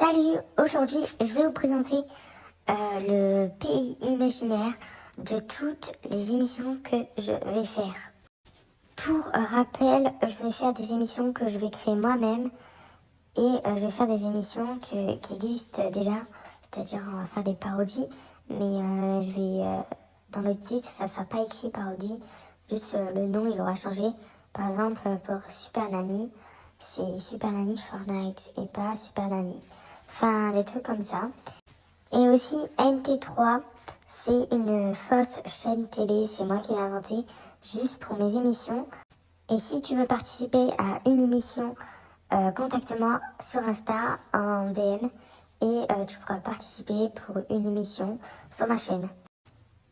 Salut, aujourd'hui je vais vous présenter le pays imaginaire de toutes les émissions que je vais faire. Pour rappel, je vais faire des émissions que je vais créer moi-même et je vais faire des émissions qui existent déjà, c'est-à-dire on va faire des parodies, mais dans le titre ça sera pas écrit parodie, juste le nom il aura changé. Par exemple pour Super Nanny, c'est Super Nanny Fortnite et pas Super Nanny. Enfin, des trucs comme ça. Et aussi, NT3, c'est une fausse chaîne télé, c'est moi qui l'ai inventée, juste pour mes émissions. Et si tu veux participer à une émission, contacte-moi sur Insta en DM et tu pourras participer pour une émission sur ma chaîne.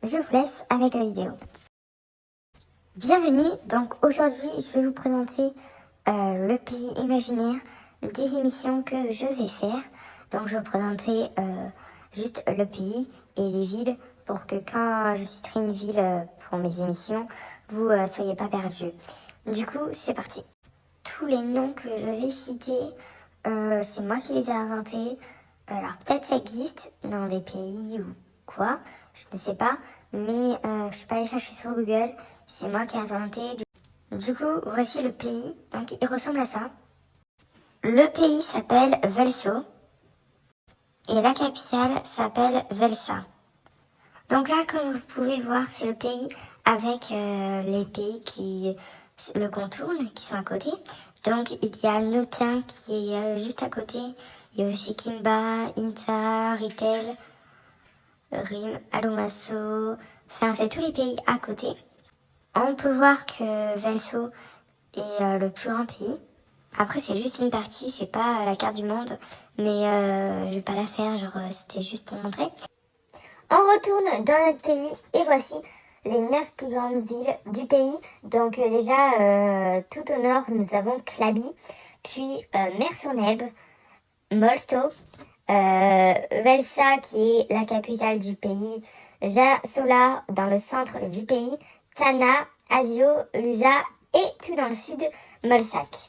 Je vous laisse avec la vidéo. Bienvenue, donc aujourd'hui je vais vous présenter le pays imaginaire des émissions que je vais faire. Donc je vais vous présenter juste le pays et les villes pour que quand je citerai une ville pour mes émissions, vous soyez pas perdus. Du coup, c'est parti. Tous les noms que je vais citer, c'est moi qui les ai inventés. Alors peut-être ça existe dans des pays ou quoi, je ne sais pas, mais je suis pas allée chercher sur Google, c'est moi qui ai inventé. Du coup, voici le pays, donc il ressemble à ça. Le pays s'appelle Velso et la capitale s'appelle Velsa. Donc là, comme vous pouvez voir, c'est le pays avec les pays qui le contournent, qui sont à côté. Donc il y a Notin qui est juste à côté. Il y a aussi Kimba, Inta, Ritel, Rim, Alumasso. Enfin, c'est tous les pays à côté. On peut voir que Velso est le plus grand pays. Après, c'est juste une partie, c'est pas la carte du monde. Mais je vais pas la faire, genre c'était juste pour montrer. On retourne dans notre pays et voici les 9 plus grandes villes du pays. Donc déjà, tout au nord, nous avons Klabi, puis Mer-sur-Neb, Molsto, Velsa qui est la capitale du pays, Jasola dans le centre du pays, Tana, Azio, Lusa et tout dans le sud, Molsac.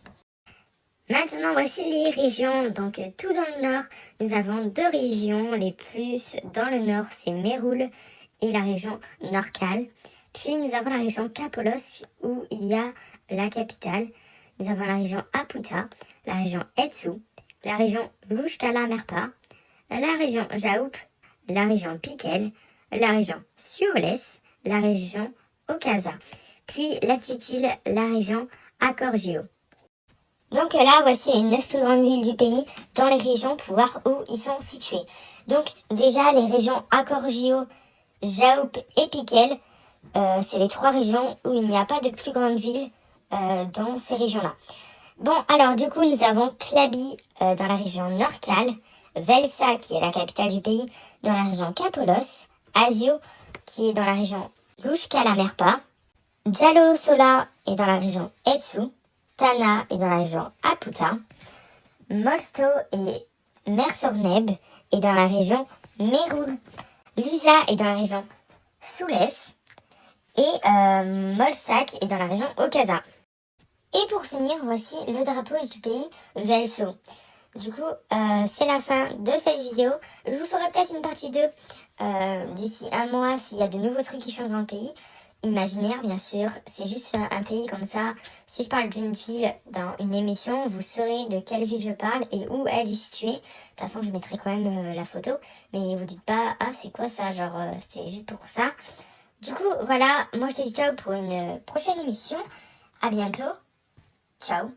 Maintenant, voici les régions. Donc, tout dans le nord, nous avons deux régions. Les plus dans le nord, c'est Méroul et la région Norcal. Puis, nous avons la région Kapolos, où il y a la capitale. Nous avons la région Aputa, la région Etsu, la région Lushkala-Merpa, la région Jaoup, la région Piquel, la région Sioles, la région Okaza. Puis, la petite île, la région Akorgio. Donc là, voici les 9 plus grandes villes du pays dans les régions pour voir où ils sont situés. Donc déjà, les régions Akorgio, Jaoup et Piquel, c'est les 3 régions où il n'y a pas de plus grande ville dans ces régions-là. Bon, alors du coup, nous avons Klabi dans la région Norcal, Velsa qui est la capitale du pays dans la région Kapolos, Azio qui est dans la région Lushkala-Merpa, Jalosola est dans la région Etsu, Tana est dans la région Aputa, Molsto et Mer-sur-Neb est dans la région Méroul, Lusa est dans la région Soules et Molsac est dans la région Okaza. Et pour finir, voici le drapeau du pays Velso. Du coup, c'est la fin de cette vidéo. Je vous ferai peut-être une partie 2 d'ici un mois s'il y a de nouveaux trucs qui changent dans le pays. Imaginaire, bien sûr, c'est juste un pays comme ça. Si je parle d'une ville dans une émission, vous saurez de quelle ville je parle et où elle est située. De toute façon, je mettrai quand même la photo, mais vous dites pas, ah, c'est quoi ça, genre, c'est juste pour ça. Du coup, voilà, moi je te dis ciao pour une prochaine émission. À bientôt. Ciao.